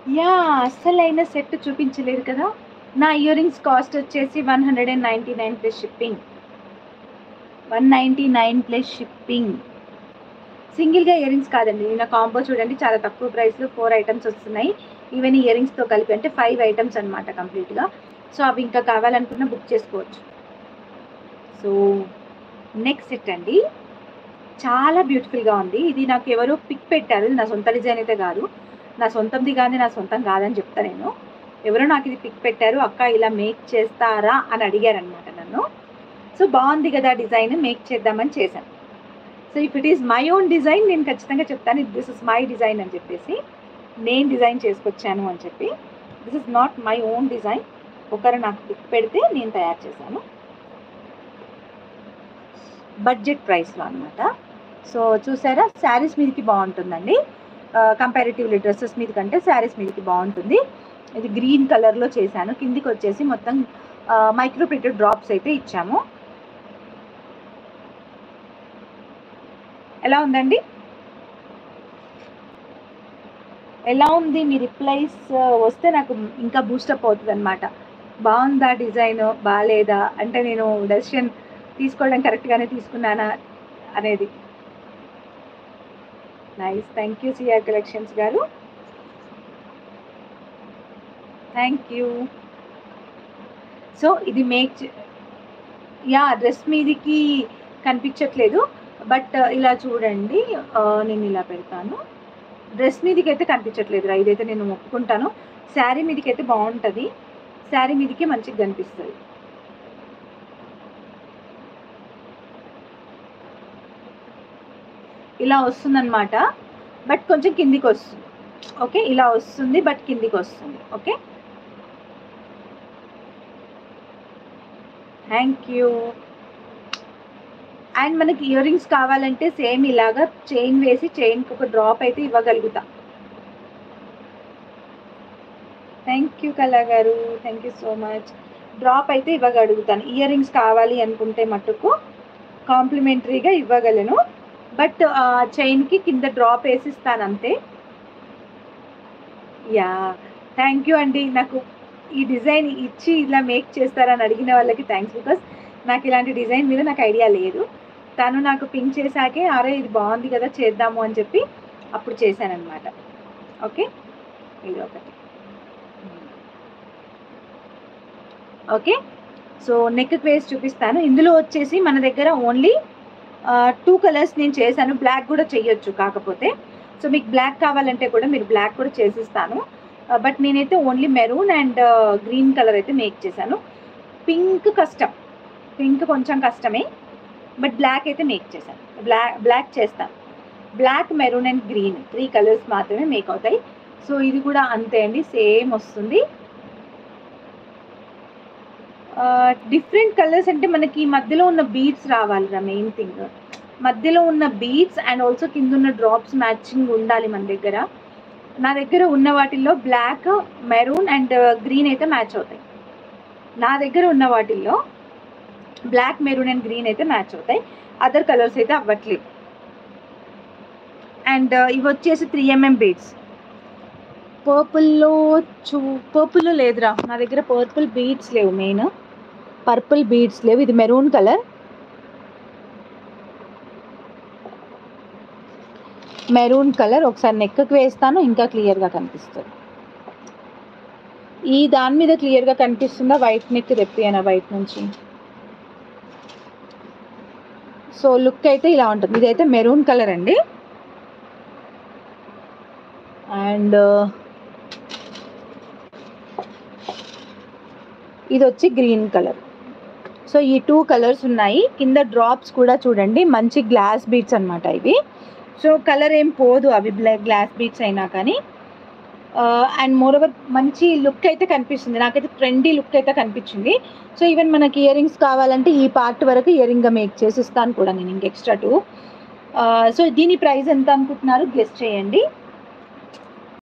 Yeah! అస్సలైన set చూపించలేదు కదా! నా ఇయర్ రింగ్స్ కాస్ట్ వచ్చేసి 199 ప్లస్ షిప్పింగ్. 199 plus shipping. సింగిల్‌గా ఇయర్ రింగ్స్ కాదండి. నా కాంబో చూడండి చాలా తక్కువ ప్రైస్‌లో 4 ఐటెమ్స్ వస్తున్నాయి. ఈవెన్ ఇయర్ రింగ్స్‌తో కలిపి అంటే 5 ఐటెమ్స్ అనమాట కంప్లీట్‌గా. సో, అవి ఇంకా కావాలనుకున్న బుక్ చేసుకోవచ్చు. సో, నెక్స్ట్ సెట్ అండి. చాలా బ్యూటిఫుల్‌గా ఉంది. ఇది నాకు ఎవరో పిక్ పెట్టారు. ఇది నా సొంత డిజైన్ అయితే కాదు. నా సొంతంది గాని నా సొంతం కాదని చెప్తా నేను. ఎవరో నాకు ఇది పిక్ పెట్టారు. అక్క ఇలా మేక్ చేస్తారా అని అడిగారనమాట నన్ను. సో, బావుంది కదా డిజైన్ మేక్ చేద్దామని చేశాను. So, if it is my own design నేను ఖచ్చితంగా చెప్తాను. దిస్ ఇస్ మై డిజైన్ అని చెప్పేసి. నేను డిజైన్ చేసుకొచ్చాను అని చెప్పి. This is not my own design. ఒకరు నాకు పిక్ పెడితే నేను తయారు చేశాను. బడ్జెట్ ప్రైస్‌లో అనమాట. సో, చూసారా శారీస్ మీదకి బావుంటుందండి. కంపారిటివ్‌లీ డ్రెసెస్ మీద కంటే శారీస్ మీదకి బావుంటుంది. ఇది గ్రీన్ కలర్‌లో చేశాను. కిందికొచ్చేసి మొత్తం మైక్రో ప్రింటెడ్ డ్రాప్స్ అయితే ఇచ్చాము. ఎలా ఉందండి? ఎలా ఉంది? మీ రిప్లైస్ వస్తే నాకు ఇంకా బూస్టప్ అవుతదనమాట. బావుందా డిజైను? బాలేదా? అంటే నేను డెసిషన్ తీసుకోవడం కరెక్ట్‌గానే తీసుకున్నానా అనేది. Nice. Thank you CR collections గారు. Thank you. సో, ఇది యాహ్! డ్రెస్ మీదికి కనిపించట్లేదు. బట్ ఇలా చూడండి. నేను ఇలా పెడతాను. డ్రెస్ మీదకైతే కనిపించట్లేదురా. ఇదైతే నేను ఒప్పుకుంటాను. శారీ మీదకైతే బావుంటది. శారీ మీదకే మంచిగా కనిపిస్తది. ఇలా వస్తుందనమాట. బట్ కొంచెం కిందికొస్తుంది. ఓకే. ఇలా వస్తుంది. బట్ కిందికొస్తుంది. ఓకే. Thank you. అండ్ మనకి ఇయర్ రింగ్స్ కావాలంటే సేమ్ ఇలాగా చైన్ వేసి చైన్‌కి ఒక డ్రాప్ అయితే ఇవ్వగలుగుతా. థ్యాంక్ యూ కళా గారు. Thank you so much. Drop అయితే ఇవ్వగలుగుతాను. ఇయర్ రింగ్స్ కావాలి అనుకుంటే మటుకు కాంప్లిమెంటరీగా ఇవ్వగలను. బట్ చైన్‌కి కింద డ్రాప్ వేసిస్తాను అంతే. యాహ్! థ్యాంక్ యూ అండి. నాకు ఈ డిజైన్ ఇచ్చి ఇలా మేక్ చేస్తారని అడిగిన వాళ్ళకి థ్యాంక్స్. బికాస్ నాకు ఇలాంటి డిజైన్ మీద నాకు ఐడియా లేదు. తను నాకు పింక్ చేశాకే అరే! ఇది బావుంది కదా! చేద్దాము అని చెప్పి అప్పుడు చేశాననమాట. ఓకే. ఇదొకటి. ఓకే. సో, నెక్‌కి వేసి చూపిస్తాను. ఇందులో వచ్చేసి మన దగ్గర ఓన్లీ 2 కలర్స్ నేను చేశాను. బ్లాక్ కూడా చెయ్యొచ్చు కాకపోతే. సో, మీకు బ్లాక్ కావాలంటే కూడా మీరు బ్లాక్ కూడా చేసిస్తాను. బట్ నేనైతే only maroon and green colour అయితే మేక్ చేశాను. పింక్ కష్టం. పింక్ కొంచెం కష్టమే. బట్ బ్లాక్ అయితే మేక్ చేశాను. బ్లాక్ చేస్తాను. Black, maroon and green 3 colours మాత్రమే మేక్ అవుతాయి. సో, ఇది కూడా అంతే అండి. సేమ్ వస్తుంది. డిఫరెంట్ కలర్స్ అంటే మనకి మధ్యలో ఉన్న బీడ్స్ రావాలిరా మెయిన్ థింగ్. మధ్యలో ఉన్న బీడ్స్ అండ్ ఆల్సో కిందున్న డ్రాప్స్ మ్యాచింగ్ ఉండాలి మన దగ్గర. నా దగ్గర ఉన్న వాటిల్లో బ్లాక్, మెరూన్ అండ్ గ్రీన్ అయితే మ్యాచ్ అవుతాయి. నా దగ్గర ఉన్న వాటిల్లో బ్లాక్, మెరూన్ అండ్ గ్రీన్ అయితే మ్యాచ్ అవుతాయి. అదర్ కలర్స్ అయితే అవ్వట్లేదు. అండ్ ఇవి వచ్చేసి 3mm బీడ్స్. పర్పుల్‌లో లేదురా. నా దగ్గర పర్పుల్ బీడ్స్ లేవు మెయిన్. పర్పుల్ బీడ్స్ లేవు. ఇది మెరూన్ కలర్. మెరూన్ కలర్ ఒకసారి నెక్‌కి వేస్తాను. ఇంకా క్లియర్‌గా కనిపిస్తది. ఈ దాని మీద క్లియర్‌గా కనిపిస్తుందా? వైట్ నెక్ తెప్పియనా బయట నుంచి. సో, లుక్ అయితే ఇలా ఉంటుంది. ఇదైతే మెరూన్ కలర్ అండి. అండ్ ఇదొచ్చి గ్రీన్ కలర్. సో, ఈ 2 కలర్స్ ఉన్నాయి. కింద డ్రాప్స్ కూడా చూడండి మంచి గ్లాస్ బీడ్స్ అనమాట ఇవి. సో, కలర్ ఏం పోదు అవి గ్లాస్ బీడ్స్ అయినా కానీ. అండ్ మోర్ ఓవర్ మంచి లుక్ అయితే కనిపిస్తుంది. నాకైతే ట్రెండీ లుక్ అయితే కనిపించింది. సో, ఈవెన్ మనకి ఇయర్ రింగ్స్ కావాలంటే ఈ పార్ట్ వరకు ఇయర్ రింగ్‌గా మేక్ చేసిస్తాను కూడా నేను ఇంక ఎక్స్ట్రా 2. సో, దీని ప్రైస్ ఎంత అనుకుంటున్నారు? గెస్ చేయండి.